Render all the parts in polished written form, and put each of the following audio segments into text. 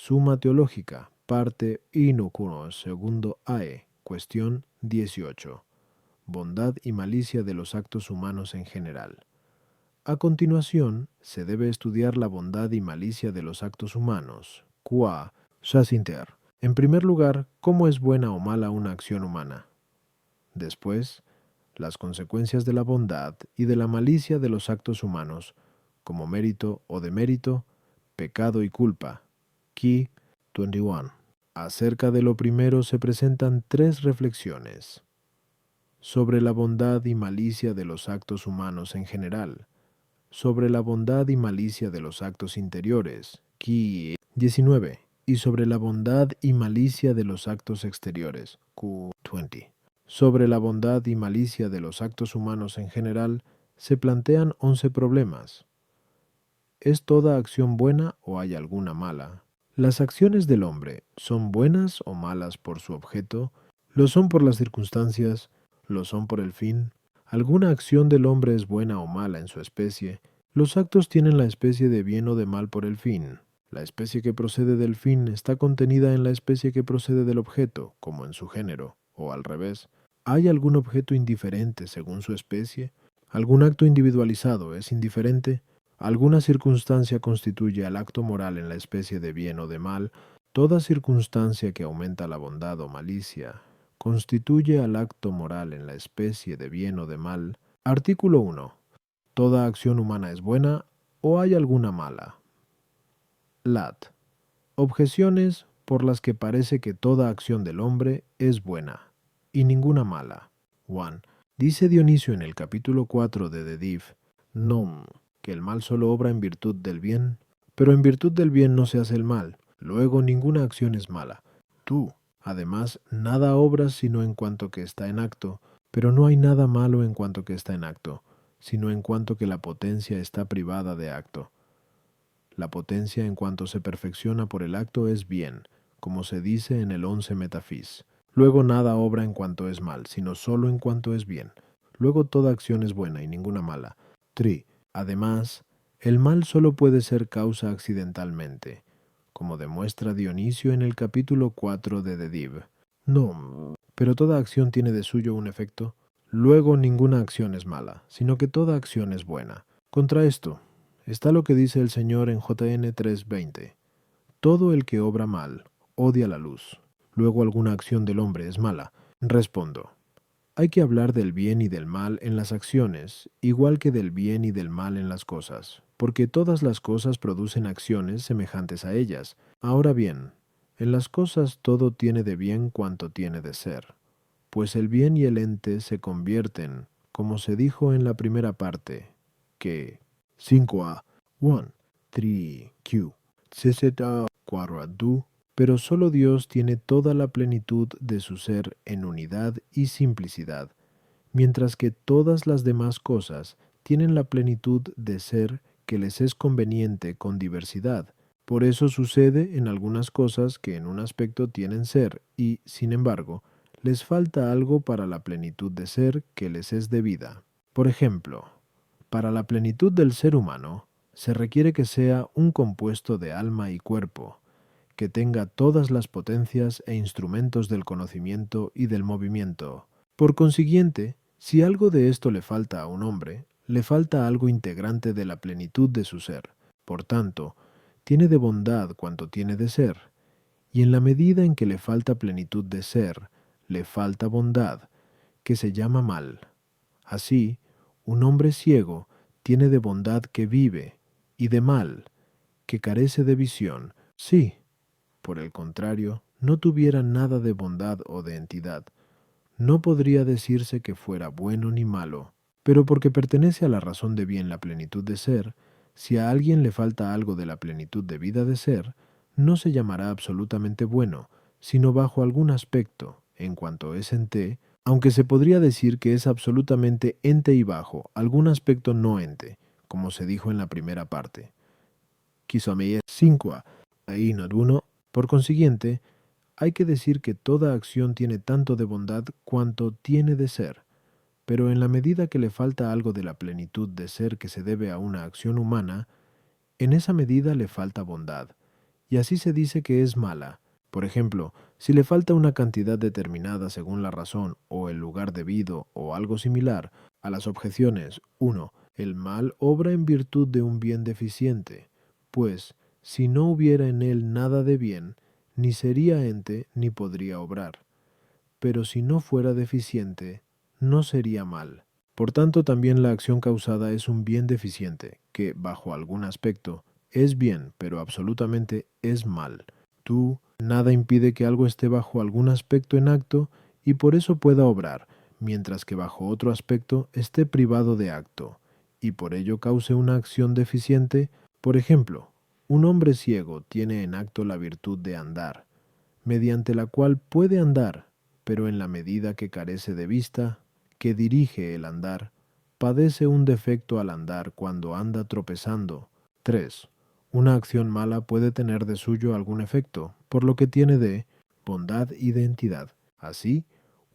Suma Teológica, parte Inocuno, segundo AE, cuestión 18. Bondad y malicia de los actos humanos en general. A continuación, se debe estudiar la bondad y malicia de los actos humanos. Qua Sacinter. En primer lugar, cómo es buena o mala una acción humana. Después, las consecuencias de la bondad y de la malicia de los actos humanos, como mérito o demérito, pecado y culpa. Key 21. Acerca de lo primero se presentan tres reflexiones. Sobre la bondad y malicia de los actos humanos en general. Sobre la bondad y malicia de los actos interiores. Key 19. Y sobre la bondad y malicia de los actos exteriores. Q 20. Sobre la bondad y malicia de los actos humanos en general se plantean 11 problemas. ¿Es toda acción buena o hay alguna mala? ¿Las acciones del hombre son buenas o malas por su objeto? ¿Lo son por las circunstancias? ¿Lo son por el fin? ¿Alguna acción del hombre es buena o mala en su especie? Los actos tienen la especie de bien o de mal por el fin. La especie que procede del fin está contenida en la especie que procede del objeto, como en su género, o al revés. ¿Hay algún objeto indiferente según su especie? ¿Algún acto individualizado es indiferente? ¿Alguna circunstancia constituye al acto moral en la especie de bien o de mal? Toda circunstancia que aumenta la bondad o malicia constituye al acto moral en la especie de bien o de mal. Artículo 1. ¿Toda acción humana es buena o hay alguna mala? Lat. Objeciones por las que parece que toda acción del hombre es buena y ninguna mala. 1. Dice Dionisio en el capítulo 4 de Div, Nom, que el mal solo obra en virtud del bien, pero en virtud del bien no se hace el mal, luego ninguna acción es mala. Tú, además, nada obras sino en cuanto que está en acto, pero no hay nada malo en cuanto que está en acto, sino en cuanto que la potencia está privada de acto. La potencia en cuanto se perfecciona por el acto es bien, como se dice en el 11 Metafis. Luego nada obra en cuanto es mal, sino solo en cuanto es bien. Luego toda acción es buena y ninguna mala. 3. Además, el mal solo puede ser causa accidentalmente, como demuestra Dionisio en el capítulo 4 de Div. No, pero toda acción tiene de suyo un efecto. Luego ninguna acción es mala, sino que toda acción es buena. Contra esto está lo que dice el Señor en JN 3:20. Todo el que obra mal odia la luz. Luego alguna acción del hombre es mala. Respondo. Hay que hablar del bien y del mal en las acciones, igual que del bien y del mal en las cosas, porque todas las cosas producen acciones semejantes a ellas. Ahora bien, en las cosas todo tiene de bien cuanto tiene de ser, pues el bien y el ente se convierten, como se dijo en la primera parte, que 5a 1 3q CZ 4 pero solo Dios tiene toda la plenitud de su ser en unidad y simplicidad, mientras que todas las demás cosas tienen la plenitud de ser que les es conveniente con diversidad. Por eso sucede en algunas cosas que en un aspecto tienen ser y, sin embargo, les falta algo para la plenitud de ser que les es debida. Por ejemplo, para la plenitud del ser humano, se requiere que sea un compuesto de alma y cuerpo, que tenga todas las potencias e instrumentos del conocimiento y del movimiento. Por consiguiente, si algo de esto le falta a un hombre, le falta algo integrante de la plenitud de su ser. Por tanto, tiene de bondad cuanto tiene de ser, y en la medida en que le falta plenitud de ser, le falta bondad, que se llama mal. Así, un hombre ciego tiene de bondad que vive, y de mal, que carece de visión. Sí, por el contrario, no tuviera nada de bondad o de entidad, no podría decirse que fuera bueno ni malo, pero porque pertenece a la razón de bien la plenitud de ser, si a alguien le falta algo de la plenitud de vida de ser, no se llamará absolutamente bueno, sino bajo algún aspecto, en cuanto es ente, aunque se podría decir que es absolutamente ente y bajo algún aspecto no ente, como se dijo en la primera parte. Quisomeye 5a, ahí no 1. Por consiguiente, hay que decir que toda acción tiene tanto de bondad cuanto tiene de ser, pero en la medida que le falta algo de la plenitud de ser que se debe a una acción humana, en esa medida le falta bondad, y así se dice que es mala. Por ejemplo, si le falta una cantidad determinada según la razón o el lugar debido o algo similar, a las objeciones 1. El mal obra en virtud de un bien deficiente, pues si no hubiera en él nada de bien, ni sería ente ni podría obrar. Pero si no fuera deficiente, no sería mal. Por tanto, también la acción causada es un bien deficiente, que, bajo algún aspecto, es bien, pero absolutamente es mal. Nada impide que algo esté bajo algún aspecto en acto y por eso pueda obrar, mientras que bajo otro aspecto esté privado de acto, y por ello cause una acción deficiente. Por ejemplo, un hombre ciego tiene en acto la virtud de andar, mediante la cual puede andar, pero en la medida que carece de vista, que dirige el andar, padece un defecto al andar cuando anda tropezando. 3. Una acción mala puede tener de suyo algún efecto, por lo que tiene de bondad y de entidad. Así,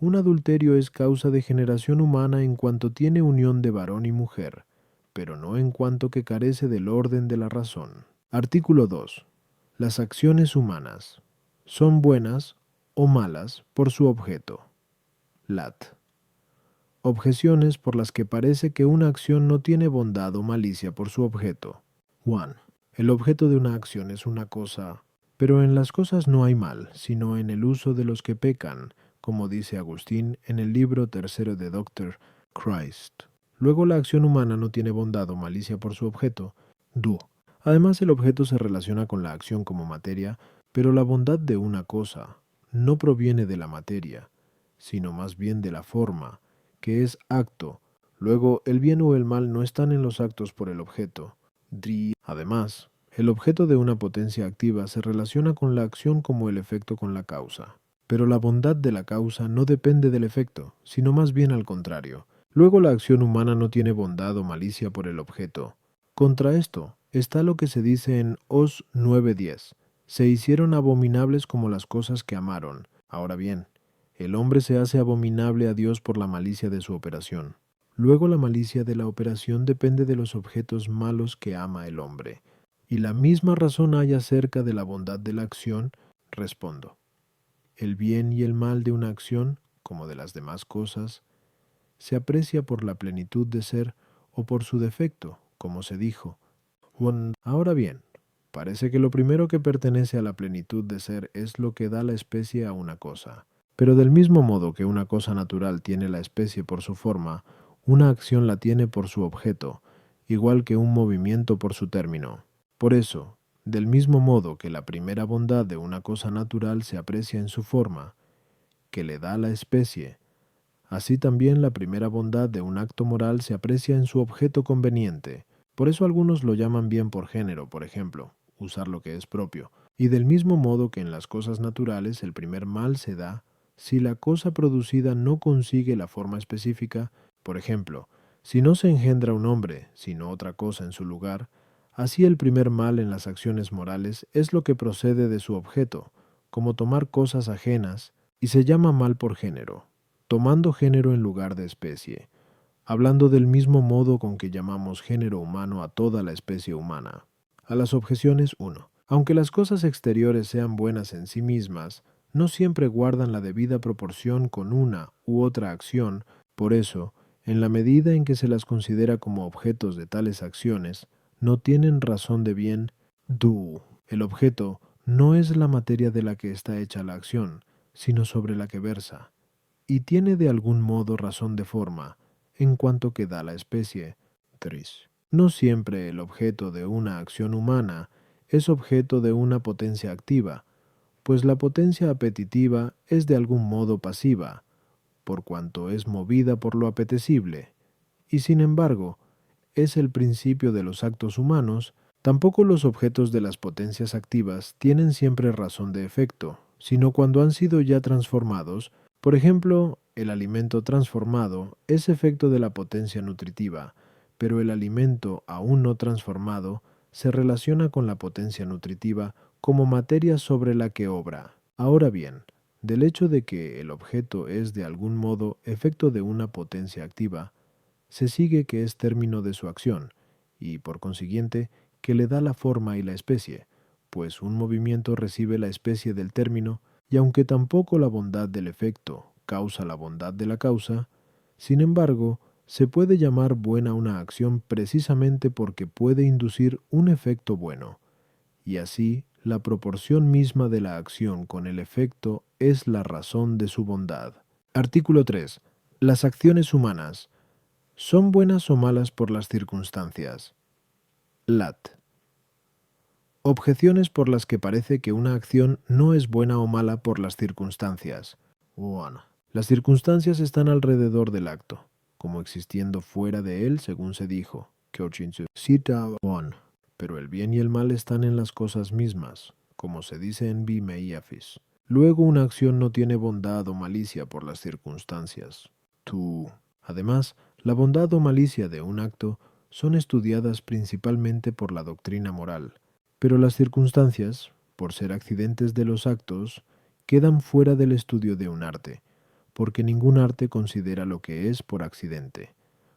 un adulterio es causa de generación humana en cuanto tiene unión de varón y mujer, pero no en cuanto que carece del orden de la razón. Artículo 2. Las acciones humanas son buenas o malas por su objeto. Lat. Objeciones por las que parece que una acción no tiene bondad o malicia por su objeto. 1. El objeto de una acción es una cosa, pero en las cosas no hay mal, sino en el uso de los que pecan, como dice Agustín en el libro tercero de Dr. Christ. Luego la acción humana no tiene bondad o malicia por su objeto. 2. Además el objeto se relaciona con la acción como materia, pero la bondad de una cosa no proviene de la materia, sino más bien de la forma, que es acto. Luego, el bien o el mal no están en los actos por el objeto. Además, el objeto de una potencia activa se relaciona con la acción como el efecto con la causa. Pero la bondad de la causa no depende del efecto, sino más bien al contrario. Luego la acción humana no tiene bondad o malicia por el objeto. Contra esto está lo que se dice en Os 9:10. Se hicieron abominables como las cosas que amaron. Ahora bien, el hombre se hace abominable a Dios por la malicia de su operación. Luego la malicia de la operación depende de los objetos malos que ama el hombre. Y la misma razón hay acerca de la bondad de la acción. Respondo. El bien y el mal de una acción, como de las demás cosas, se aprecia por la plenitud de ser o por su defecto, como se dijo. Ahora bien, parece que lo primero que pertenece a la plenitud de ser es lo que da la especie a una cosa. Pero del mismo modo que una cosa natural tiene la especie por su forma, una acción la tiene por su objeto, igual que un movimiento por su término. Por eso, del mismo modo que la primera bondad de una cosa natural se aprecia en su forma, que le da la especie, así también la primera bondad de un acto moral se aprecia en su objeto conveniente. Por eso algunos lo llaman bien por género, por ejemplo, usar lo que es propio. Y del mismo modo que en las cosas naturales el primer mal se da si la cosa producida no consigue la forma específica, por ejemplo, si no se engendra un hombre, sino otra cosa en su lugar, así el primer mal en las acciones morales es lo que procede de su objeto, como tomar cosas ajenas, y se llama mal por género, tomando género en lugar de especie, hablando del mismo modo con que llamamos género humano a toda la especie humana. A las objeciones 1. Aunque las cosas exteriores sean buenas en sí mismas, no siempre guardan la debida proporción con una u otra acción. Por eso, en la medida en que se las considera como objetos de tales acciones, no tienen razón de bien. El objeto no es la materia de la que está hecha la acción, sino sobre la que versa, y tiene de algún modo razón de forma, en cuanto que da la especie. 3. No siempre el objeto de una acción humana es objeto de una potencia activa, pues la potencia apetitiva es de algún modo pasiva, por cuanto es movida por lo apetecible, y sin embargo, es el principio de los actos humanos. Tampoco los objetos de las potencias activas tienen siempre razón de efecto, sino cuando han sido ya transformados. Por ejemplo, el alimento transformado es efecto de la potencia nutritiva, pero el alimento aún no transformado se relaciona con la potencia nutritiva como materia sobre la que obra. Ahora bien, del hecho de que el objeto es de algún modo efecto de una potencia activa, se sigue que es término de su acción, y por consiguiente que le da la forma y la especie. pues un movimiento recibe la especie del término, y aunque tampoco la bondad del efecto causa la bondad de la causa, sin embargo, se puede llamar buena una acción precisamente porque puede inducir un efecto bueno, y así la proporción misma de la acción con el efecto es la razón de su bondad. Artículo 3. Las acciones humanas ¿son buenas o malas por las circunstancias? Lat. Objeciones por las que parece que una acción no es buena o mala por las circunstancias. 1. Las circunstancias están alrededor del acto, como existiendo fuera de él, según se dijo. Cita 1. Pero el bien y el mal están en las cosas mismas, como se dice en Bime y Afis. Luego una acción no tiene bondad o malicia por las circunstancias. 2. Además, la bondad o malicia de un acto son estudiadas principalmente por la doctrina moral, pero las circunstancias, por ser accidentes de los actos, quedan fuera del estudio de un arte, porque ningún arte considera lo que es por accidente.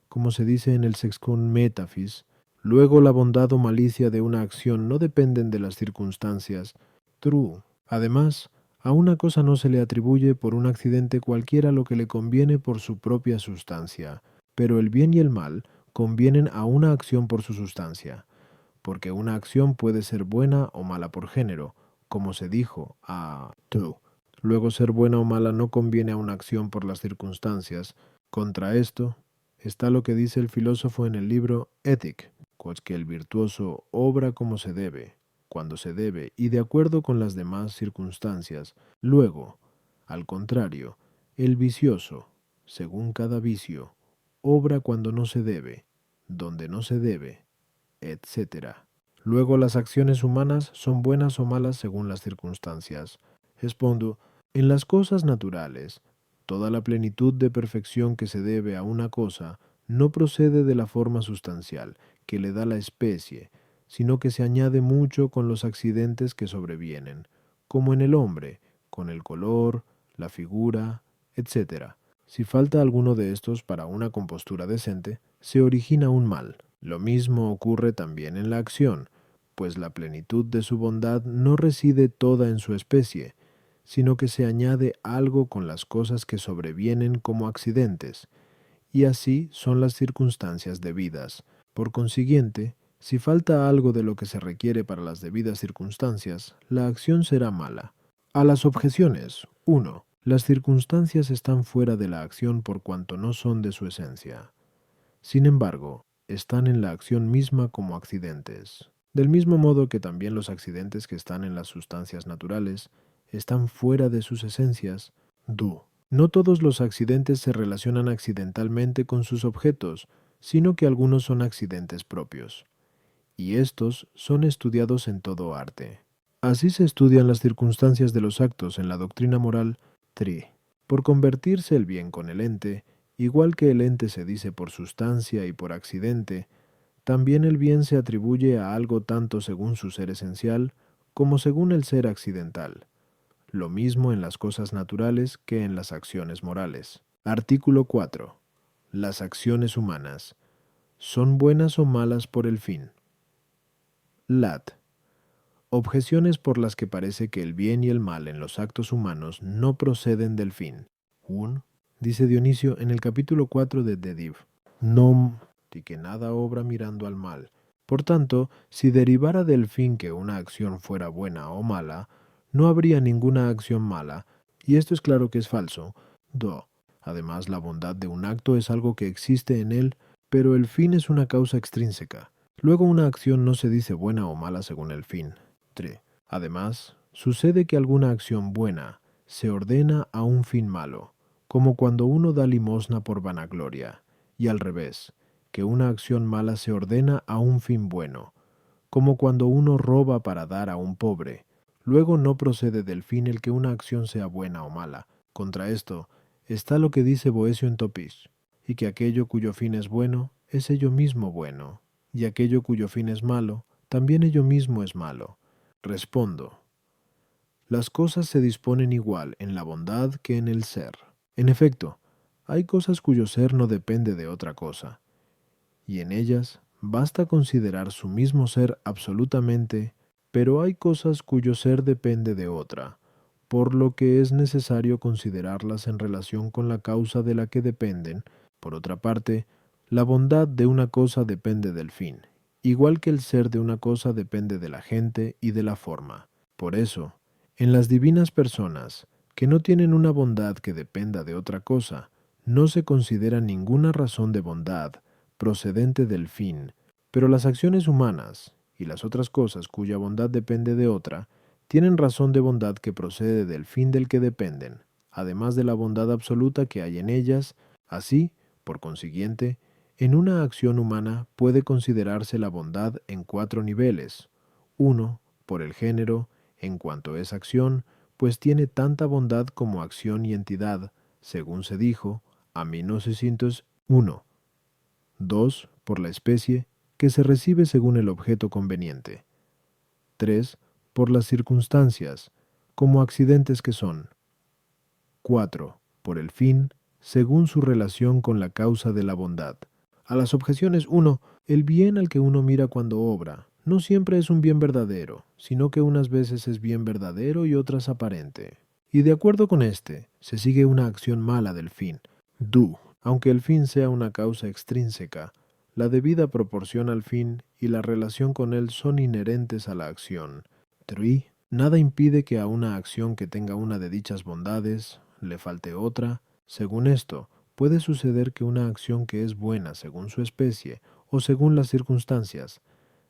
Como se dice en el Sexcon Metaphys, luego la bondad o malicia de una acción no dependen de las circunstancias. True. Además, a una cosa no se le atribuye por un accidente cualquiera lo que le conviene por su propia sustancia, pero el bien y el mal convienen a una acción por su sustancia, porque una acción puede ser buena o mala por género, como se dijo a 2. Luego ser buena o mala no conviene a una acción por las circunstancias. Contra esto está lo que dice el filósofo en el libro Ethic, pues que el virtuoso obra como se debe, cuando se debe y de acuerdo con las demás circunstancias. Luego, al contrario, el vicioso, según cada vicio, obra cuando no se debe, donde no se debe, etc. Luego las acciones humanas son buenas o malas según las circunstancias. Respondo, en las cosas naturales, toda la plenitud de perfección que se debe a una cosa no procede de la forma sustancial que le da la especie, sino que se añade mucho con los accidentes que sobrevienen, como en el hombre, con el color, la figura, etc. Si falta alguno de estos para una compostura decente, se origina un mal. Lo mismo ocurre también en la acción, pues la plenitud de su bondad no reside toda en su especie, sino que se añade algo con las cosas que sobrevienen como accidentes, y así son las circunstancias debidas. Por consiguiente, si falta algo de lo que se requiere para las debidas circunstancias, la acción será mala. A las objeciones. 1. Las circunstancias están fuera de la acción por cuanto no son de su esencia. Sin embargo, están en la acción misma como accidentes. Del mismo modo que también los accidentes que están en las sustancias naturales están fuera de sus esencias. No todos los accidentes se relacionan accidentalmente con sus objetos, sino que algunos son accidentes propios, y estos son estudiados en todo arte. Así se estudian las circunstancias de los actos en la doctrina moral 3. Por convertirse el bien con el ente, igual que el ente se dice por sustancia y por accidente, también el bien se atribuye a algo tanto según su ser esencial como según el ser accidental. Lo mismo en las cosas naturales que en las acciones morales. Artículo 4. Las acciones humanas ¿son buenas o malas por el fin? Lat. Objeciones por las que parece que el bien y el mal en los actos humanos no proceden del fin. 1. Dice Dionisio en el capítulo 4 de Dediv. Nom, y que nada obra mirando al mal. Por tanto, si derivara del fin que una acción fuera buena o mala, no habría ninguna acción mala, y esto es claro que es falso. 2. Además, la bondad de un acto es algo que existe en él, pero el fin es una causa extrínseca. Luego una acción no se dice buena o mala según el fin. 3. Además, sucede que alguna acción buena se ordena a un fin malo, como cuando uno da limosna por vanagloria, y al revés, que una acción mala se ordena a un fin bueno, como cuando uno roba para dar a un pobre. Luego no procede del fin el que una acción sea buena o mala. Contra esto está lo que dice Boecio en Topisch, y que aquello cuyo fin es bueno es ello mismo bueno, y aquello cuyo fin es malo, también ello mismo es malo. Respondo. Las cosas se disponen igual en la bondad que en el ser. En efecto, hay cosas cuyo ser no depende de otra cosa, y en ellas basta considerar su mismo ser absolutamente pero hay cosas cuyo ser depende de otra, por lo que es necesario considerarlas en relación con la causa de la que dependen. Por otra parte, la bondad de una cosa depende del fin, igual que el ser de una cosa depende de la gente y de la forma. Por eso, en las divinas personas, que no tienen una bondad que dependa de otra cosa, no se considera ninguna razón de bondad procedente del fin, pero las acciones humanas y las otras cosas cuya bondad depende de otra, tienen razón de bondad que procede del fin del que dependen, además de la bondad absoluta que hay en ellas. Así, por consiguiente, en una acción humana puede considerarse la bondad en 4 niveles. Uno, por el género, en cuanto es acción, pues tiene tanta bondad como acción y entidad, según se dijo, a 1901. 2, por la especie, que se recibe según el objeto conveniente. 3, por las circunstancias, como accidentes que son. 4, por el fin, según su relación con la causa de la bondad. A las objeciones 1, el bien al que uno mira cuando obra, no siempre es un bien verdadero, sino que unas veces es bien verdadero y otras aparente. Y de acuerdo con este, se sigue una acción mala del fin. Aunque el fin sea una causa extrínseca, la debida proporción al fin y la relación con él son inherentes a la acción. 3. Nada impide que a una acción que tenga una de dichas bondades le falte otra. Según esto, puede suceder que una acción que es buena según su especie o según las circunstancias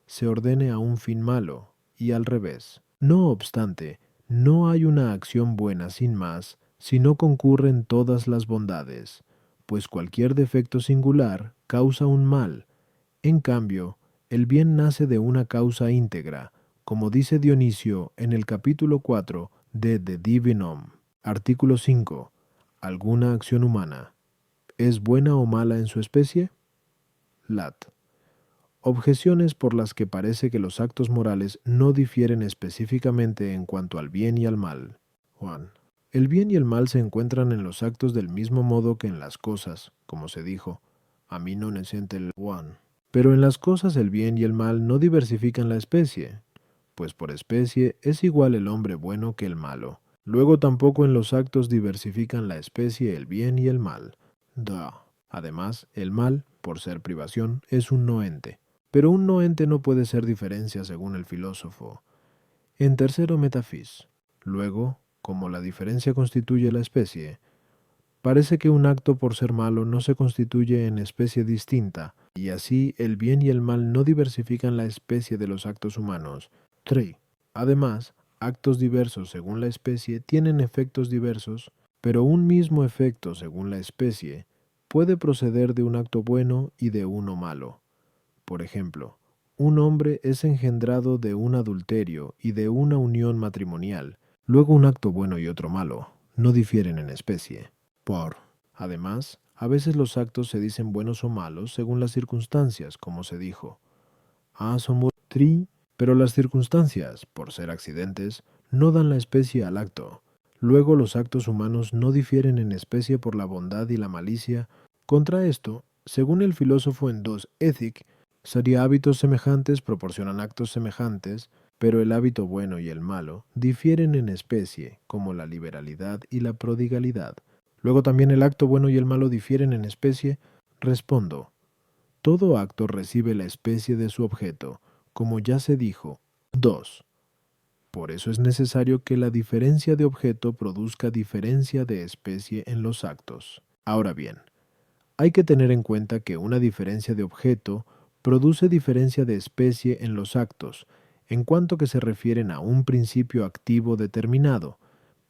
se ordene a un fin malo, y al revés. No obstante, no hay una acción buena sin más si no concurren todas las bondades, pues cualquier defecto singular causa un mal. En cambio, el bien nace de una causa íntegra, como dice Dionisio en el capítulo 4 de De Divinum. Artículo 5. ¿Alguna acción humana es buena o mala en su especie? Lat. Objeciones por las que parece que los actos morales no difieren específicamente en cuanto al bien y al mal. Juan. El bien y el mal se encuentran en los actos del mismo modo que en las cosas, como se dijo. A mí no necesita el Juan. Pero en las cosas el bien y el mal no diversifican la especie, pues por especie es igual el hombre bueno que el malo. Luego tampoco en los actos diversifican la especie el bien y el mal. Además, el mal, por ser privación, es un no ente. Pero un no ente no puede ser diferencia según el filósofo. En tercero metafis. Luego, como la diferencia constituye la especie, parece que un acto por ser malo no se constituye en especie distinta, y así el bien y el mal no diversifican la especie de los actos humanos. 3. Además, actos diversos según la especie tienen efectos diversos, pero un mismo efecto según la especie puede proceder de un acto bueno y de uno malo. Por ejemplo, un hombre es engendrado de un adulterio y de una unión matrimonial. Luego un acto bueno y otro malo no difieren en especie. Además, a veces los actos se dicen buenos o malos según las circunstancias, como se dijo. Somos pero las circunstancias, por ser accidentes, no dan la especie al acto. Luego los actos humanos no difieren en especie por la bondad y la malicia. Contra esto, según el filósofo en 2 Ethic, sería hábitos semejantes proporcionan actos semejantes, pero el hábito bueno y el malo difieren en especie, como la liberalidad y la prodigalidad. Luego también el acto bueno y el malo difieren en especie. Respondo, todo acto recibe la especie de su objeto, como ya se dijo. 2. Por eso es necesario que la diferencia de objeto produzca diferencia de especie en los actos. Ahora bien, hay que tener en cuenta que una diferencia de objeto produce diferencia de especie en los actos, en cuanto que se refieren a un principio activo determinado,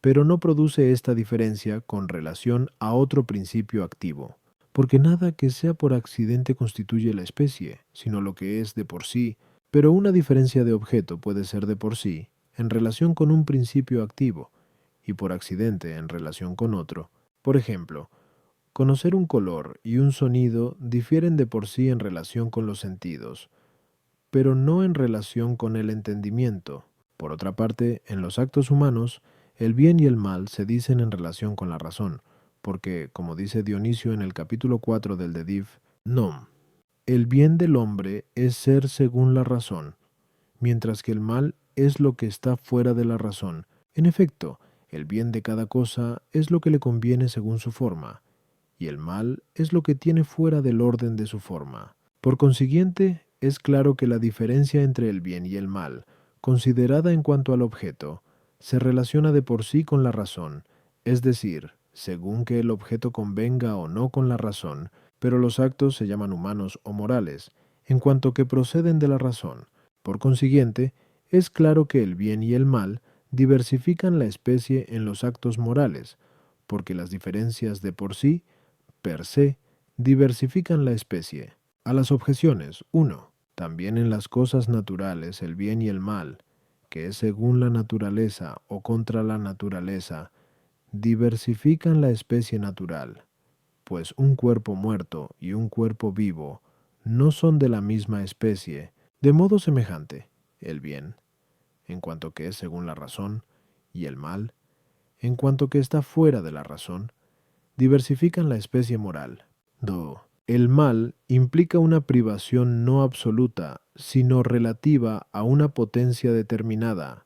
pero no produce esta diferencia con relación a otro principio activo, porque nada que sea por accidente constituye la especie, sino lo que es de por sí, pero una diferencia de objeto puede ser de por sí en relación con un principio activo, y por accidente en relación con otro. Por ejemplo, conocer un color y un sonido difieren de por sí en relación con los sentidos, pero no en relación con el entendimiento. Por otra parte, en los actos humanos, el bien y el mal se dicen en relación con la razón, porque, como dice Dionisio en el capítulo 4 del de Div, el bien del hombre es ser según la razón, mientras que el mal es lo que está fuera de la razón. En efecto, el bien de cada cosa es lo que le conviene según su forma, y el mal es lo que tiene fuera del orden de su forma. Por consiguiente, es claro que la diferencia entre el bien y el mal, considerada en cuanto al objeto, se relaciona de por sí con la razón, es decir, según que el objeto convenga o no con la razón, pero los actos se llaman humanos o morales, en cuanto que proceden de la razón. Por consiguiente, es claro que el bien y el mal diversifican la especie en los actos morales, porque las diferencias de por sí, per se, diversifican la especie. A las objeciones, 1. También en las cosas naturales el bien y el mal, que es según la naturaleza o contra la naturaleza, diversifican la especie natural, pues un cuerpo muerto y un cuerpo vivo no son de la misma especie, de modo semejante, el bien, en cuanto que es según la razón, y el mal, en cuanto que está fuera de la razón, diversifican la especie moral. 2. El mal implica una privación no absoluta, sino relativa a una potencia determinada,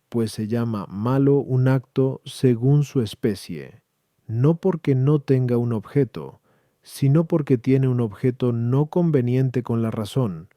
pues se llama malo un acto según su especie, no porque no tenga un objeto, sino porque tiene un objeto no conveniente con la razón,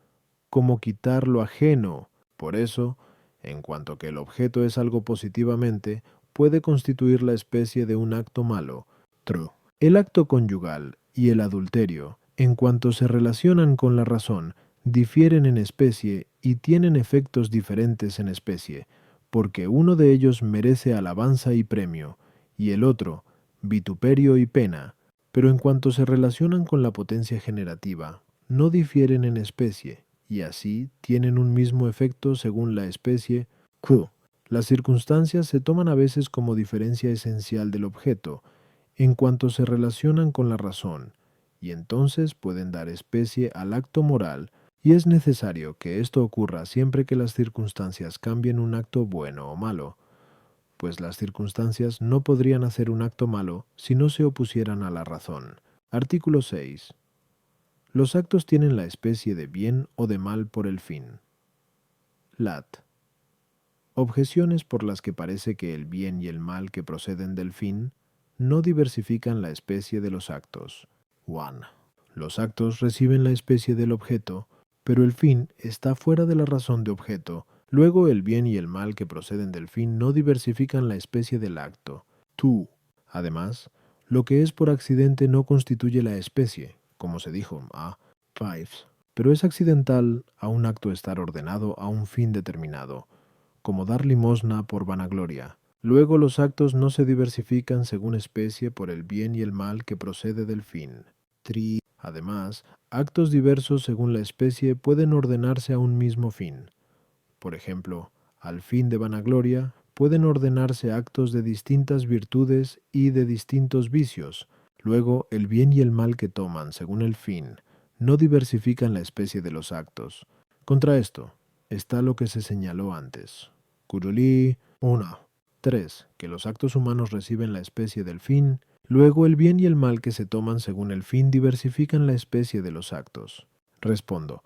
como quitar lo ajeno. Por eso, en cuanto que el objeto es algo positivamente, puede constituir la especie de un acto malo. True. El acto conyugal y el adulterio, en cuanto se relacionan con la razón, difieren en especie y tienen efectos diferentes en especie, porque uno de ellos merece alabanza y premio, y el otro, vituperio y pena, pero en cuanto se relacionan con la potencia generativa, no difieren en especie, y así tienen un mismo efecto según la especie. Q. Las circunstancias se toman a veces como diferencia esencial del objeto, en cuanto se relacionan con la razón, y entonces pueden dar especie al acto moral, y es necesario que esto ocurra siempre que las circunstancias cambien un acto bueno o malo, pues las circunstancias no podrían hacer un acto malo si no se opusieran a la razón. Artículo 6. Los actos tienen la especie de bien o de mal por el fin. Lat. Objeciones por las que parece que el bien y el mal que proceden del fin no diversifican la especie de los actos. 1. Los actos reciben la especie del objeto, pero el fin está fuera de la razón de objeto. Luego el bien y el mal que proceden del fin no diversifican la especie del acto. 2. Además, lo que es por accidente no constituye la especie, como se dijo a 5, pero es accidental a un acto estar ordenado a un fin determinado, como dar limosna por vanagloria. Luego los actos no se diversifican según especie por el bien y el mal que procede del fin. 3. Además, actos diversos según la especie pueden ordenarse a un mismo fin. Por ejemplo, al fin de vanagloria pueden ordenarse actos de distintas virtudes y de distintos vicios. Luego, el bien y el mal que toman según el fin no diversifican la especie de los actos. Contra esto está lo que se señaló antes. Curulí 1. 3. Que los actos humanos reciben la especie del fin. Luego el bien y el mal que se toman según el fin diversifican la especie de los actos. Respondo.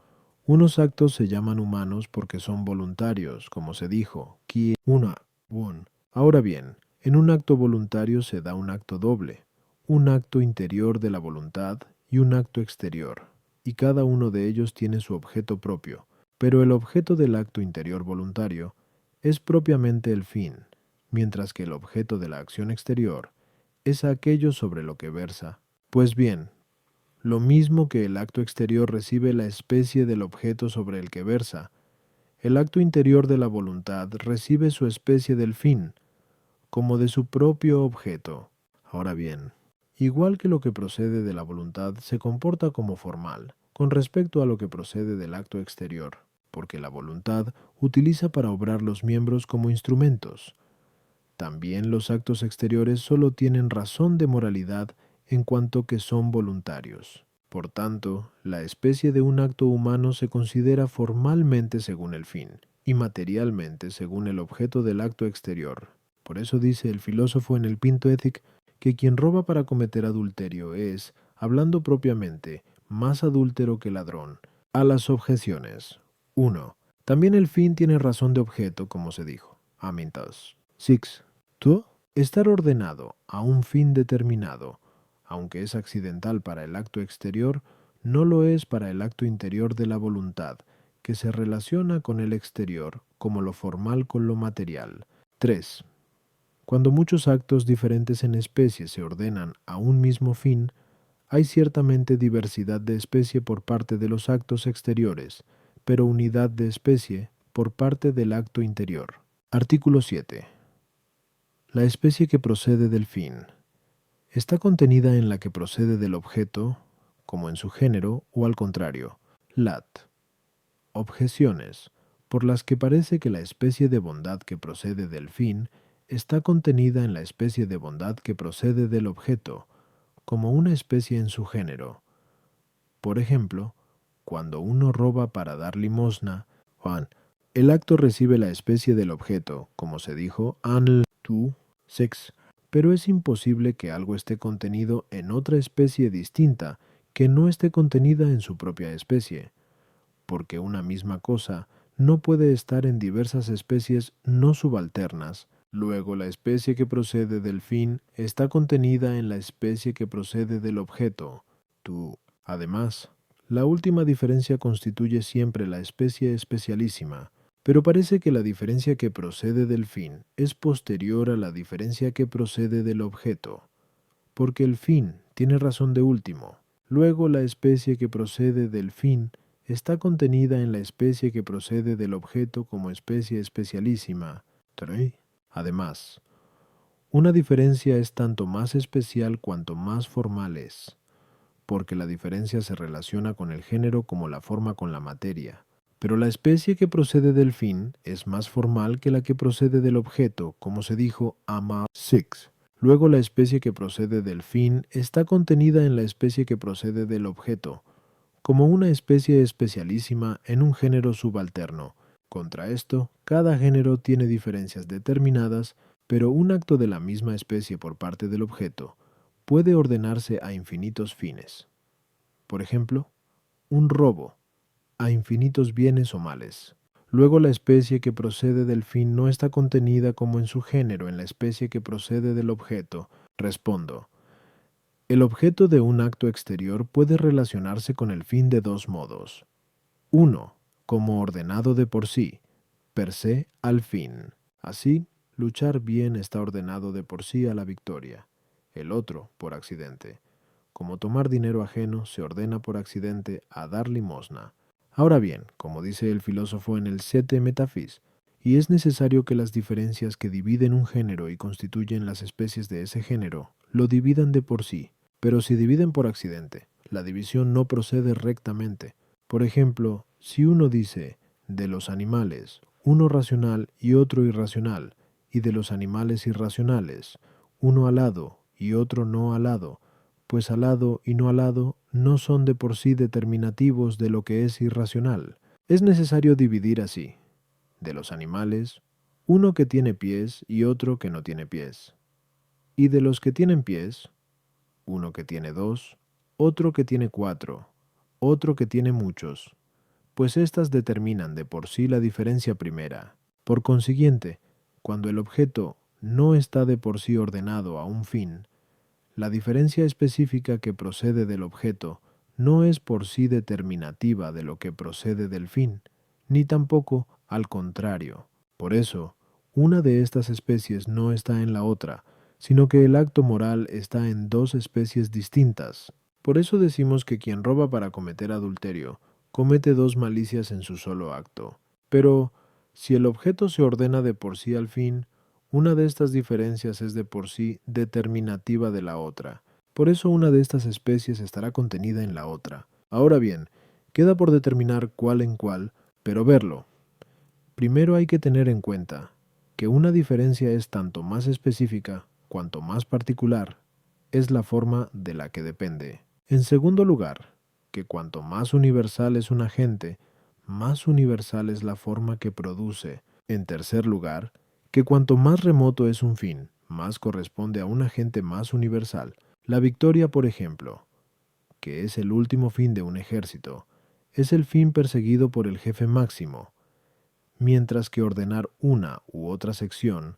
Unos actos se llaman humanos porque son voluntarios, como se dijo, ki 1. Ahora bien, en un acto voluntario se da un acto doble, un acto interior de la voluntad y un acto exterior, y cada uno de ellos tiene su objeto propio, pero el objeto del acto interior voluntario es propiamente el fin, mientras que el objeto de la acción exterior es aquello sobre lo que versa. Pues bien, lo mismo que el acto exterior recibe la especie del objeto sobre el que versa, el acto interior de la voluntad recibe su especie del fin, como de su propio objeto. Ahora bien, igual que lo que procede de la voluntad se comporta como formal, con respecto a lo que procede del acto exterior, porque la voluntad utiliza para obrar los miembros como instrumentos. También los actos exteriores solo tienen razón de moralidad en cuanto que son voluntarios. Por tanto, la especie de un acto humano se considera formalmente según el fin, y materialmente según el objeto del acto exterior. Por eso dice el filósofo en el Pinto Ethic que quien roba para cometer adulterio es, hablando propiamente, más adúltero que ladrón. A las objeciones. 1. También el fin tiene razón de objeto, como se dijo. Amintas. 6. Tú, estar ordenado a un fin determinado, aunque es accidental para el acto exterior, no lo es para el acto interior de la voluntad, que se relaciona con el exterior, como lo formal con lo material. 3. Cuando muchos actos diferentes en especie se ordenan a un mismo fin, hay ciertamente diversidad de especie por parte de los actos exteriores, pero unidad de especie por parte del acto interior. Artículo 7. La especie que procede del fin está contenida en la que procede del objeto, como en su género, o al contrario. Lat. Objeciones, por las que parece que la especie de bondad que procede del fin está contenida en la especie de bondad que procede del objeto, como una especie en su género. Por ejemplo, cuando uno roba para dar limosna, Juan, el acto recibe la especie del objeto, como se dijo, anl tu sex, pero es imposible que algo esté contenido en otra especie distinta que no esté contenida en su propia especie, porque una misma cosa no puede estar en diversas especies no subalternas. Luego, la especie que procede del fin está contenida en la especie que procede del objeto. Tú, además, la última diferencia constituye siempre la especie especialísima, pero parece que la diferencia que procede del fin es posterior a la diferencia que procede del objeto, porque el fin tiene razón de último. Luego, la especie que procede del fin está contenida en la especie que procede del objeto como especie especialísima. 3. Además, una diferencia es tanto más especial cuanto más formal es, porque la diferencia se relaciona con el género como la forma con la materia. Pero la especie que procede del fin es más formal que la que procede del objeto, como se dijo ama 6. Luego, la especie que procede del fin está contenida en la especie que procede del objeto, como una especie especialísima en un género subalterno. Contra esto, cada género tiene diferencias determinadas, pero un acto de la misma especie por parte del objeto puede ordenarse a infinitos fines. Por ejemplo, un robo, a infinitos bienes o males. Luego, la especie que procede del fin no está contenida como en su género en la especie que procede del objeto. Respondo. El objeto de un acto exterior puede relacionarse con el fin de dos modos. 1. Como ordenado de por sí, per se al fin. Así, luchar bien está ordenado de por sí a la victoria. El otro, por accidente. Como tomar dinero ajeno se ordena por accidente a dar limosna. Ahora bien, como dice el filósofo en el Sete Metafis, y es necesario que las diferencias que dividen un género y constituyen las especies de ese género lo dividan de por sí, pero si dividen por accidente, la división no procede rectamente. Por ejemplo, si uno dice de los animales, uno racional y otro irracional, y de los animales irracionales, uno alado y otro no alado, pues alado y no alado no son de por sí determinativos de lo que es irracional. Es necesario dividir así, de los animales, uno que tiene pies y otro que no tiene pies, y de los que tienen pies, uno que tiene dos, otro que tiene cuatro, otro que tiene muchos, pues éstas determinan de por sí la diferencia primera. Por consiguiente, cuando el objeto no está de por sí ordenado a un fin, la diferencia específica que procede del objeto no es por sí determinativa de lo que procede del fin, ni tampoco al contrario. Por eso, una de estas especies no está en la otra, sino que el acto moral está en dos especies distintas. Por eso decimos que quien roba para cometer adulterio comete dos malicias en su solo acto. Pero, si el objeto se ordena de por sí al fin, una de estas diferencias es de por sí determinativa de la otra. Por eso una de estas especies estará contenida en la otra. Ahora bien, queda por determinar cuál en cuál, pero verlo. Primero hay que tener en cuenta que una diferencia es tanto más específica cuanto más particular es la forma de la que depende. En segundo lugar, que cuanto más universal es un agente, más universal es la forma que produce. En tercer lugar, que cuanto más remoto es un fin, más corresponde a un agente más universal. La victoria, por ejemplo, que es el último fin de un ejército, es el fin perseguido por el jefe máximo. mientras que ordenar una u otra sección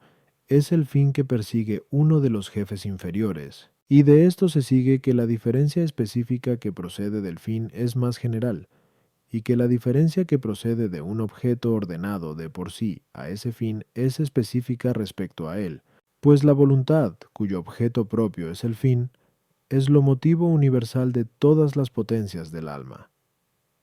es el fin que persigue uno de los jefes inferiores, y de esto se sigue que la diferencia específica que procede del fin es más general, y que la diferencia que procede de un objeto ordenado de por sí a ese fin es específica respecto a él, pues la voluntad, cuyo objeto propio es el fin, es lo motivo universal de todas las potencias del alma,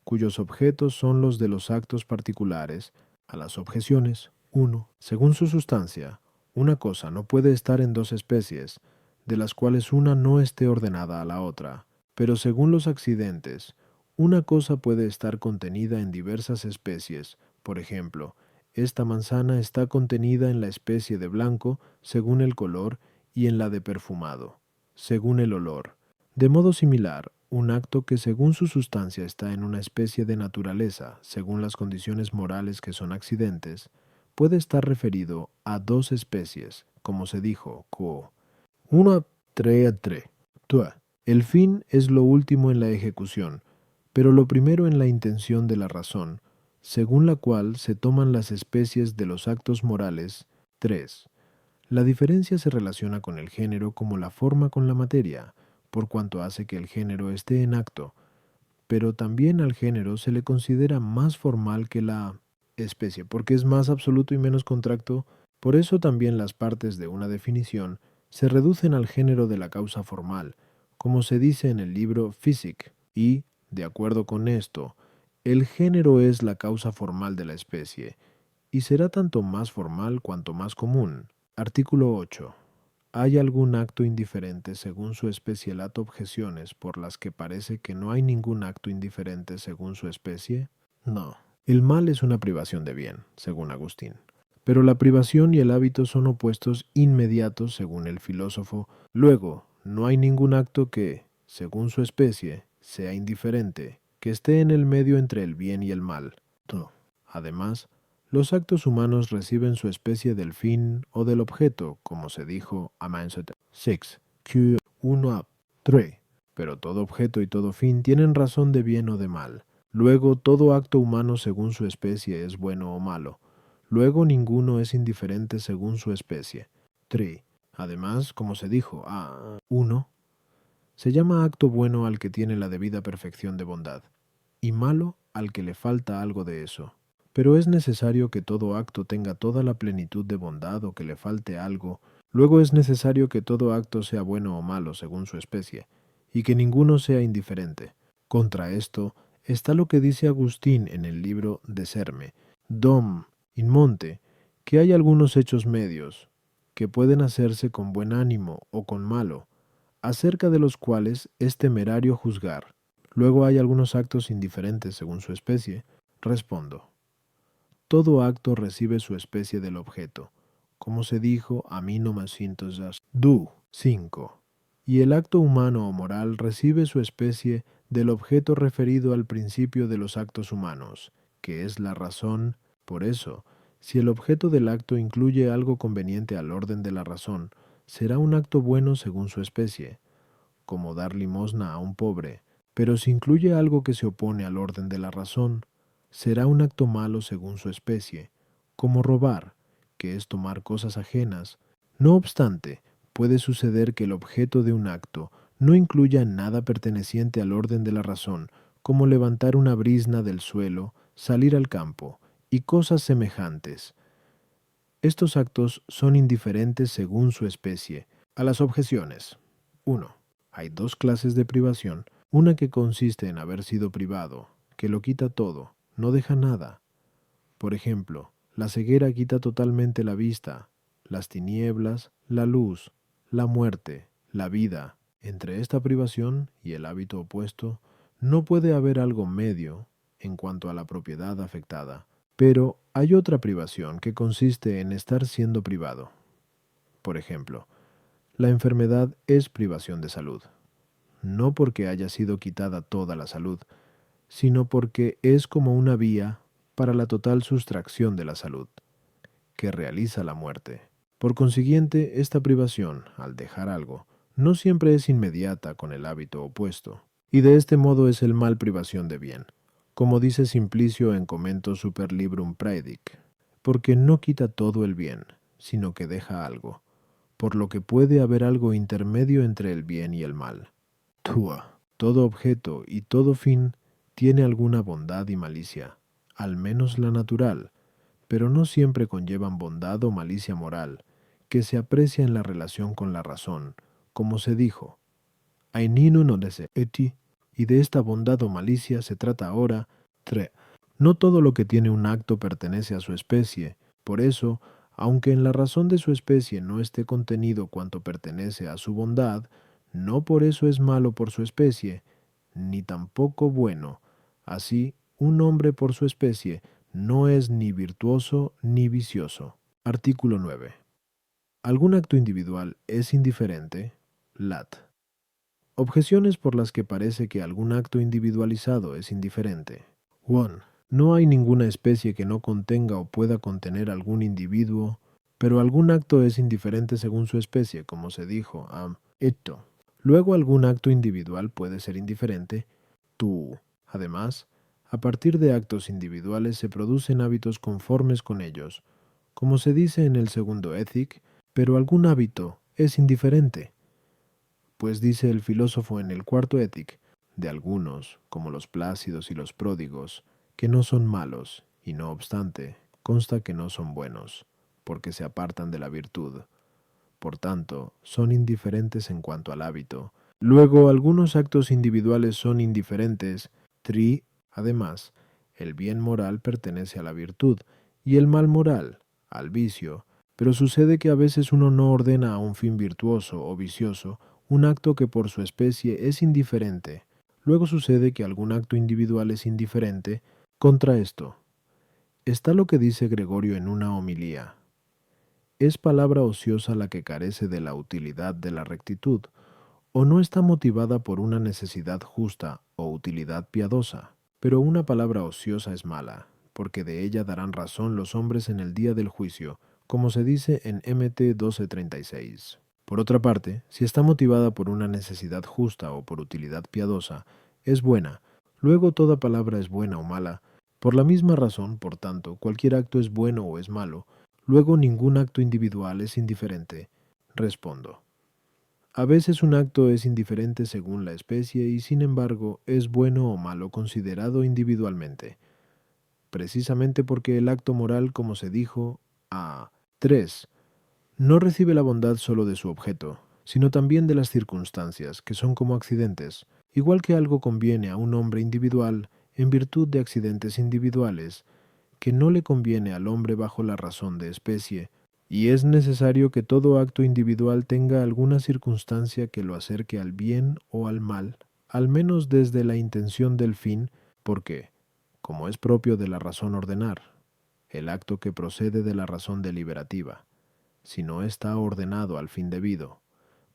cuyos objetos son los de los actos particulares. A las objeciones 1. Según su sustancia, una cosa no puede estar en dos especies, de las cuales una no esté ordenada a la otra, pero según los accidentes, una cosa puede estar contenida en diversas especies. Por ejemplo, esta manzana está contenida en la especie de blanco, según el color, y en la de perfumado, según el olor. De modo similar, un acto que según su sustancia está en una especie de naturaleza, según las condiciones morales que son accidentes, puede estar referido a dos especies, como se dijo, una tre. El fin es lo último en la ejecución, pero lo primero en la intención de la razón, según la cual se toman las especies de los actos morales. 3. La diferencia se relaciona con el género como la forma con la materia, por cuanto hace que el género esté en acto, pero también al género se le considera más formal que la especie, porque es más absoluto y menos contracto. Por eso también las partes de una definición se reducen al género de la causa formal, como se dice en el libro Physic, y, de acuerdo con esto, el género es la causa formal de la especie, y será tanto más formal cuanto más común. Artículo 8. ¿Hay algún acto indiferente según su especie? Lato objeciones por las que parece que no hay ningún acto indiferente según su especie? No. El mal es una privación de bien, según Agustín. Pero la privación y el hábito son opuestos inmediatos, según el filósofo. Luego, no hay ningún acto que, según su especie, sea indiferente, que esté en el medio entre el bien y el mal. No. Además, los actos humanos reciben su especie del fin o del objeto, como se dijo a 6. Q 1 3. Pero todo objeto y todo fin tienen razón de bien o de mal. Luego, todo acto humano según su especie es bueno o malo. Luego, ninguno es indiferente según su especie. 3. Además, como se dijo a 1, se llama acto bueno al que tiene la debida perfección de bondad, y malo al que le falta algo de eso. Pero es necesario que todo acto tenga toda la plenitud de bondad o que le falte algo. Luego es necesario que todo acto sea bueno o malo según su especie, y que ninguno sea indiferente. Contra esto está lo que dice Agustín en el libro de Serme, Dom in Monte, que hay algunos hechos medios, que pueden hacerse con buen ánimo o con malo, acerca de los cuales es temerario juzgar. Luego hay algunos actos indiferentes según su especie. Respondo. Todo acto recibe su especie del objeto, como se dijo a 5. Y el acto humano o moral recibe su especie del objeto referido al principio de los actos humanos, que es la razón. Por eso, si el objeto del acto incluye algo conveniente al orden de la razón, será un acto bueno según su especie, como dar limosna a un pobre, pero si incluye algo que se opone al orden de la razón, será un acto malo según su especie, como robar, que es tomar cosas ajenas. No obstante, puede suceder que el objeto de un acto no incluya nada perteneciente al orden de la razón, como levantar una brizna del suelo, salir al campo, y cosas semejantes. Estos actos son indiferentes según su especie. A las objeciones. 1. Hay dos clases de privación. Una que consiste en haber sido privado, que lo quita todo, no deja nada. Por ejemplo, la ceguera quita totalmente la vista, las tinieblas, la luz, la muerte, la vida. Entre esta privación y el hábito opuesto, no puede haber algo medio en cuanto a la propiedad afectada. Pero hay otra privación que consiste en estar siendo privado. Por ejemplo, la enfermedad es privación de salud, no porque haya sido quitada toda la salud, sino porque es como una vía para la total sustracción de la salud, que realiza la muerte. Por consiguiente, esta privación, al dejar algo, no siempre es inmediata con el hábito opuesto, y de este modo es el mal privación de bien, como dice Simplicio en Commento super Librum Praedic. porque no quita todo el bien, sino que deja algo, por lo que puede haber algo intermedio entre el bien y el mal. Tua. Todo objeto y todo fin tiene alguna bondad y malicia, al menos la natural, pero no siempre conllevan bondad o malicia moral, que se aprecia en la relación con la razón, como se dijo, Aininu no dese eti, y de esta bondad o malicia se trata ahora. 3. No todo lo que tiene un acto pertenece a su especie, por eso, aunque en la razón de su especie no esté contenido cuanto pertenece a su bondad, no por eso es malo por su especie, ni tampoco bueno. Así, un hombre por su especie no es ni virtuoso ni vicioso. Artículo 9. ¿Algún acto individual es indiferente? Lat. Objeciones por las que parece que algún acto individualizado es indiferente. 1. No hay ninguna especie que no contenga o pueda contener algún individuo, pero algún acto es indiferente según su especie, como se dijo, esto. Luego algún acto individual puede ser indiferente, tú. Además, a partir de actos individuales se producen hábitos conformes con ellos, como se dice en el segundo Ethic, pero algún hábito es indiferente. Pues dice el filósofo en el cuarto Ethic, de algunos, como los plácidos y los pródigos, que no son malos, y no obstante, consta que no son buenos, porque se apartan de la virtud. Por tanto, son indiferentes en cuanto al hábito. Luego, algunos actos individuales son indiferentes. Además, el bien moral pertenece a la virtud, y el mal moral, al vicio, pero sucede que a veces uno no ordena a un fin virtuoso o vicioso un acto que por su especie es indiferente. Luego sucede que algún acto individual es indiferente. Contra esto, está lo que dice Gregorio en una homilía. ¿Es palabra ociosa la que carece de la utilidad de la rectitud, o no está motivada por una necesidad justa o utilidad piadosa? Pero una palabra ociosa es mala, porque de ella darán razón los hombres en el día del juicio, como se dice en MT 1236. Por otra parte, si está motivada por una necesidad justa o por utilidad piadosa, es buena. Luego toda palabra es buena o mala. Por la misma razón, por tanto, cualquier acto es bueno o es malo. Luego ningún acto individual es indiferente. Respondo. A veces un acto es indiferente según la especie y sin embargo es bueno o malo considerado individualmente, precisamente porque el acto moral, como se dijo, 3. No recibe la bondad solo de su objeto, sino también de las circunstancias, que son como accidentes, igual que algo conviene a un hombre individual en virtud de accidentes individuales, que no le conviene al hombre bajo la razón de especie, y es necesario que todo acto individual tenga alguna circunstancia que lo acerque al bien o al mal, al menos desde la intención del fin, porque, como es propio de la razón ordenar, el acto que procede de la razón deliberativa, si no está ordenado al fin debido,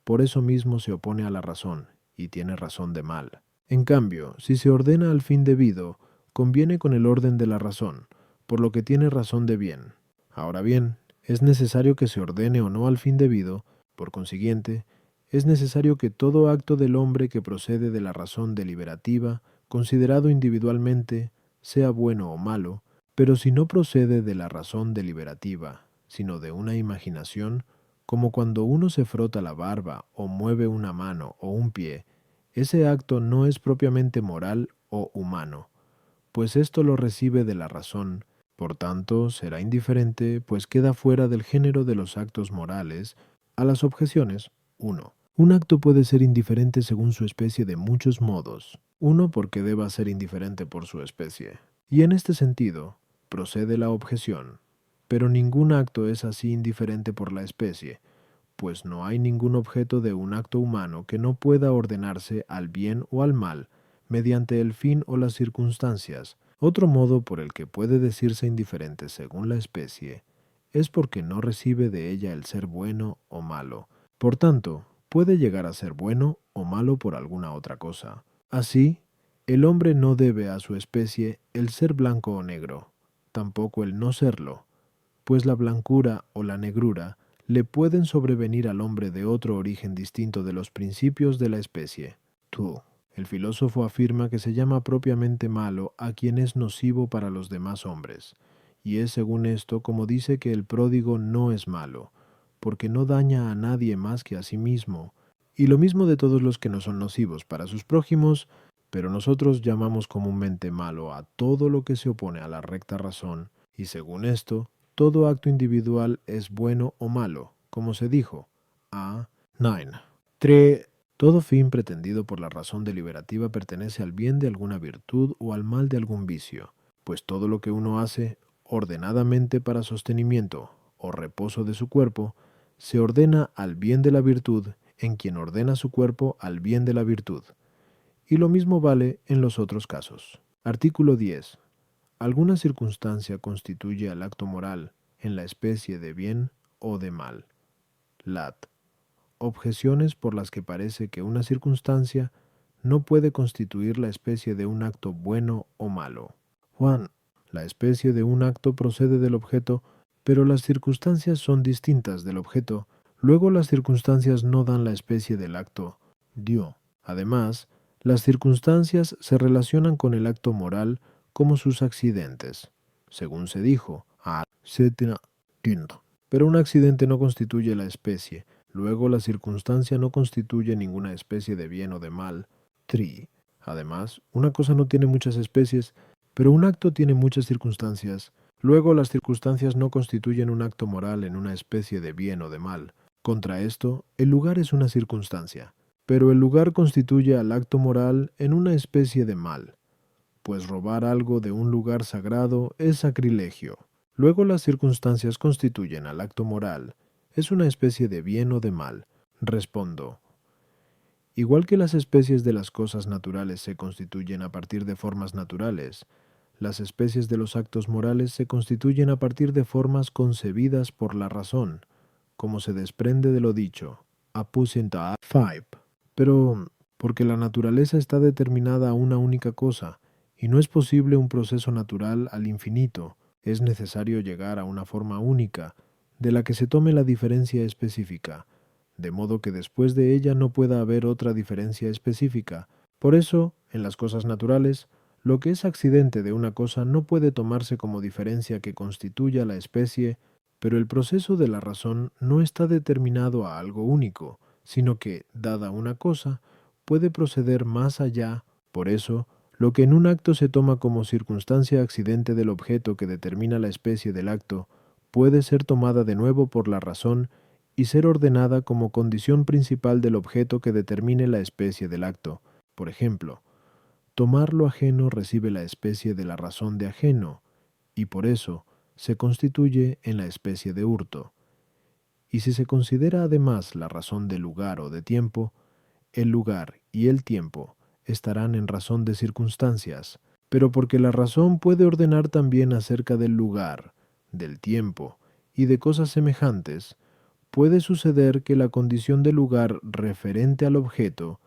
por eso mismo se opone a la razón, y tiene razón de mal. En cambio, si se ordena al fin debido, conviene con el orden de la razón, por lo que tiene razón de bien. Ahora bien, es necesario que se ordene o no al fin debido, por consiguiente, es necesario que todo acto del hombre que procede de la razón deliberativa, considerado individualmente, sea bueno o malo, pero si no procede de la razón deliberativa, sino de una imaginación, como cuando uno se frota la barba o mueve una mano o un pie, ese acto no es propiamente moral o humano, pues esto lo recibe de la razón, por tanto será indiferente, pues queda fuera del género de los actos morales. A las objeciones, 1. Un acto puede ser indiferente según su especie de muchos modos. 1. Porque deba ser indiferente por su especie. Y en este sentido, procede la objeción. Pero ningún acto es así indiferente por la especie, pues no hay ningún objeto de un acto humano que no pueda ordenarse al bien o al mal, mediante el fin o las circunstancias. Otro modo por el que puede decirse indiferente según la especie es porque no recibe de ella el ser bueno o malo. Por tanto, puede llegar a ser bueno o malo por alguna otra cosa. Así, el hombre no debe a su especie el ser blanco o negro, tampoco el no serlo, pues la blancura o la negrura le pueden sobrevenir al hombre de otro origen distinto de los principios de la especie. Tú. El filósofo afirma que se llama propiamente malo a quien es nocivo para los demás hombres, y es según esto como dice que el pródigo no es malo, porque no daña a nadie más que a sí mismo, y lo mismo de todos los que no son nocivos para sus prójimos, pero nosotros llamamos comúnmente malo a todo lo que se opone a la recta razón, y según esto, todo acto individual es bueno o malo, como se dijo. A. 9. 3. Todo fin pretendido por la razón deliberativa pertenece al bien de alguna virtud o al mal de algún vicio, pues todo lo que uno hace ordenadamente para sostenimiento o reposo de su cuerpo, se ordena al bien de la virtud en quien ordena su cuerpo al bien de la virtud. Y lo mismo vale en los otros casos. Artículo 10. Alguna circunstancia constituye al acto moral en la especie de bien o de mal. Lat. Objeciones por las que parece que una circunstancia no puede constituir la especie de un acto bueno o malo. Juan. La especie de un acto procede del objeto, pero las circunstancias son distintas del objeto. Luego las circunstancias no dan la especie del acto. Dio. Además, las circunstancias se relacionan con el acto moral como sus accidentes. Según se dijo, a pero un accidente no constituye la especie. Luego la circunstancia no constituye ninguna especie de bien o de mal. Tri. Además, una cosa no tiene muchas especies, pero un acto tiene muchas circunstancias. Luego las circunstancias no constituyen un acto moral en una especie de bien o de mal. Contra esto, el lugar es una circunstancia, pero el lugar constituye al acto moral en una especie de mal, pues robar algo de un lugar sagrado es sacrilegio. Luego las circunstancias constituyen al acto moral, es una especie de bien o de mal. Respondo. Igual que las especies de las cosas naturales se constituyen a partir de formas naturales, las especies de los actos morales se constituyen a partir de formas concebidas por la razón, como se desprende de lo dicho. Apusinta 5. Pero, porque la naturaleza está determinada a una única cosa, y no es posible un proceso natural al infinito, es necesario llegar a una forma única, de la que se tome la diferencia específica, de modo que después de ella no pueda haber otra diferencia específica. Por eso, en las cosas naturales, lo que es accidente de una cosa no puede tomarse como diferencia que constituya la especie, pero el proceso de la razón no está determinado a algo único, sino que, dada una cosa, puede proceder más allá. Por eso, lo que en un acto se toma como circunstancia accidente del objeto que determina la especie del acto, puede ser tomada de nuevo por la razón y ser ordenada como condición principal del objeto que determine la especie del acto. Por ejemplo, tomar lo ajeno recibe la especie de la razón de ajeno, y por eso se constituye en la especie de hurto. Y si se considera además la razón de lugar o de tiempo, el lugar y el tiempo estarán en razón de circunstancias, pero porque la razón puede ordenar también acerca del lugar, del tiempo y de cosas semejantes, puede suceder que la condición del lugar referente al objeto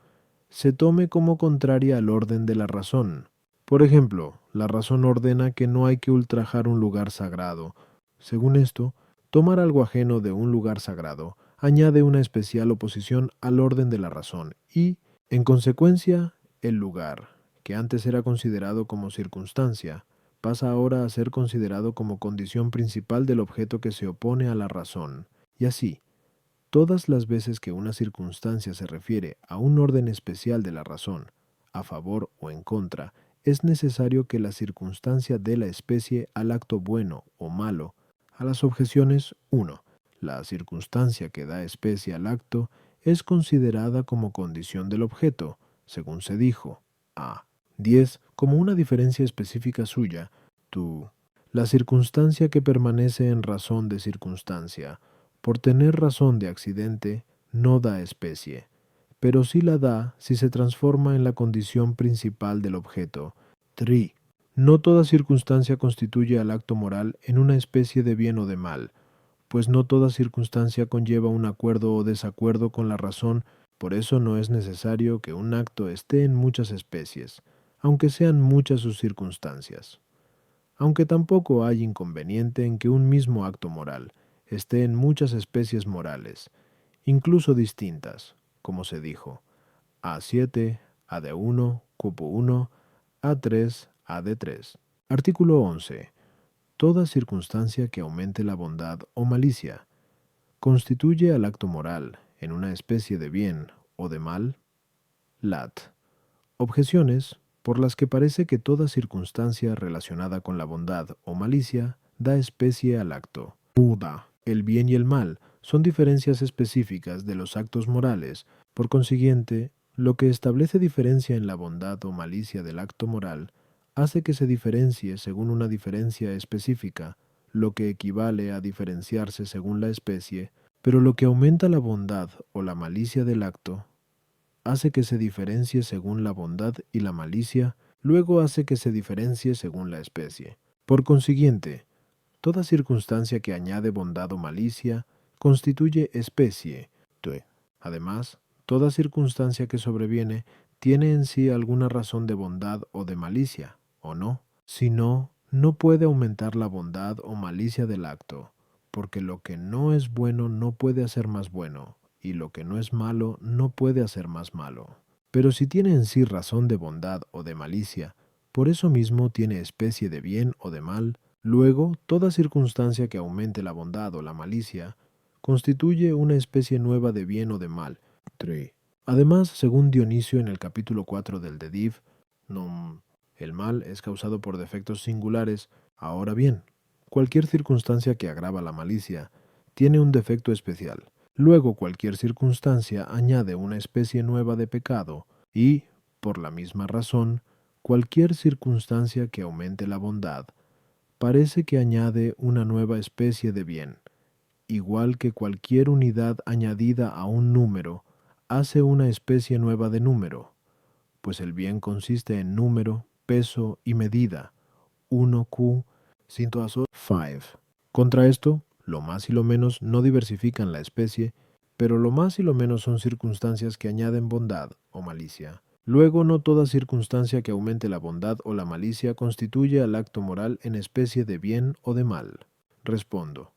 se tome como contraria al orden de la razón. Por ejemplo, la razón ordena que no hay que ultrajar un lugar sagrado. Según esto, tomar algo ajeno de un lugar sagrado añade una especial oposición al orden de la razón y, en consecuencia, el lugar, que antes era considerado como circunstancia, pasa ahora a ser considerado como condición principal del objeto que se opone a la razón. Y así, todas las veces que una circunstancia se refiere a un orden especial de la razón, a favor o en contra, es necesario que la circunstancia dé la especie al acto bueno o malo. A las objeciones 1. La circunstancia que da especie al acto es considerada como condición del objeto, según se dijo. A. 10. Como una diferencia específica suya, tú. La circunstancia que permanece en razón de circunstancia, por tener razón de accidente, no da especie, pero sí la da si se transforma en la condición principal del objeto. 3. No toda circunstancia constituye al acto moral en una especie de bien o de mal, pues no toda circunstancia conlleva un acuerdo o desacuerdo con la razón, por eso no es necesario que un acto esté en muchas especies, aunque sean muchas sus circunstancias. Aunque tampoco hay inconveniente en que un mismo acto moral esté en muchas especies morales, incluso distintas, como se dijo, A7, AD1, cupo 1, A3, AD3. Artículo 11. toda circunstancia que aumente la bondad o malicia constituye al acto moral en una especie de bien o de mal. Lat. Objeciones por las que parece que toda circunstancia relacionada con la bondad o malicia da especie al acto. Buda. El bien y el mal son diferencias específicas de los actos morales. Por consiguiente, lo que establece diferencia en la bondad o malicia del acto moral hace que se diferencie según una diferencia específica, lo que equivale a diferenciarse según la especie, pero lo que aumenta la bondad o la malicia del acto hace que se diferencie según la bondad y la malicia, luego hace que se diferencie según la especie. Por consiguiente, toda circunstancia que añade bondad o malicia constituye especie. Además, toda circunstancia que sobreviene tiene en sí alguna razón de bondad o de malicia, ¿o no? Si no, no puede aumentar la bondad o malicia del acto, porque lo que no es bueno no puede hacer más bueno, y lo que no es malo no puede hacer más malo. Pero si tiene en sí razón de bondad o de malicia, por eso mismo tiene especie de bien o de mal. Luego, toda circunstancia que aumente la bondad o la malicia constituye una especie nueva de bien o de mal. 3. Además, según Dionisio en el capítulo 4 del de Div, el mal es causado por defectos singulares. Ahora bien, cualquier circunstancia que agrava la malicia tiene un defecto especial. Luego cualquier circunstancia añade una especie nueva de pecado y, por la misma razón, cualquier circunstancia que aumente la bondad parece que añade una nueva especie de bien, igual que cualquier unidad añadida a un número hace una especie nueva de número, pues el bien consiste en número, peso y medida, 1Q, 5. Contra esto, lo más y lo menos no diversifican la especie, pero lo más y lo menos son circunstancias que añaden bondad o malicia. Luego, no toda circunstancia que aumente la bondad o la malicia constituye al acto moral en especie de bien o de mal. Respondo.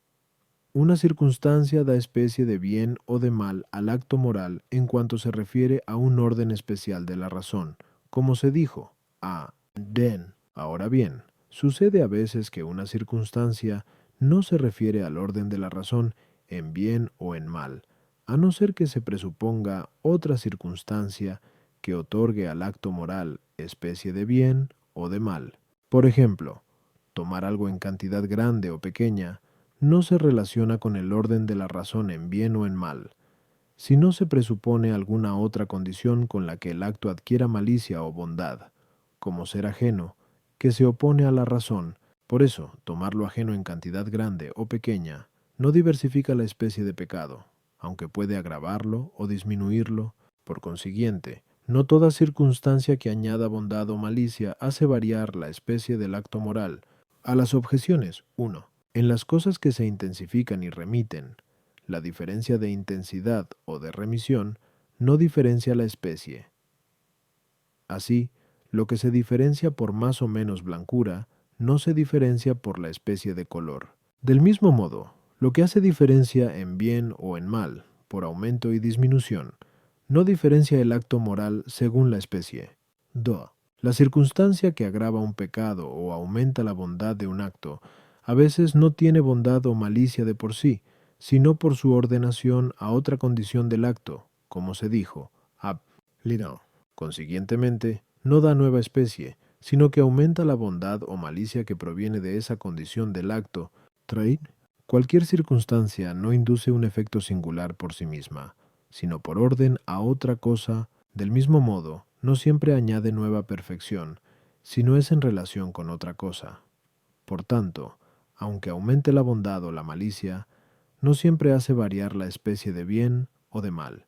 Una circunstancia da especie de bien o de mal al acto moral en cuanto se refiere a un orden especial de la razón, como se dijo, a den. Ahora bien, sucede a veces que una circunstancia no se refiere al orden de la razón en bien o en mal, a no ser que se presuponga otra circunstancia que otorgue al acto moral especie de bien o de mal. Por ejemplo, tomar algo en cantidad grande o pequeña no se relaciona con el orden de la razón en bien o en mal, si no se presupone alguna otra condición con la que el acto adquiera malicia o bondad, como ser ajeno, que se opone a la razón. Por eso, tomar lo ajeno en cantidad grande o pequeña no diversifica la especie de pecado, aunque puede agravarlo o disminuirlo. Por consiguiente, no toda circunstancia que añada bondad o malicia hace variar la especie del acto moral. A las objeciones, 1. En las cosas que se intensifican y remiten, la diferencia de intensidad o de remisión no diferencia la especie. Así, lo que se diferencia por más o menos blancura no se diferencia por la especie de color. Del mismo modo, lo que hace diferencia en bien o en mal, por aumento y disminución, no diferencia el acto moral según la especie. 2. La circunstancia que agrava un pecado o aumenta la bondad de un acto, a veces no tiene bondad o malicia de por sí, sino por su ordenación a otra condición del acto, como se dijo, ab lino. Consiguientemente, no da nueva especie, sino que aumenta la bondad o malicia que proviene de esa condición del acto. Trade. Cualquier circunstancia no induce un efecto singular por sí misma, sino por orden a otra cosa. Del mismo modo, no siempre añade nueva perfección, si no es en relación con otra cosa. Por tanto, aunque aumente la bondad o la malicia, no siempre hace variar la especie de bien o de mal.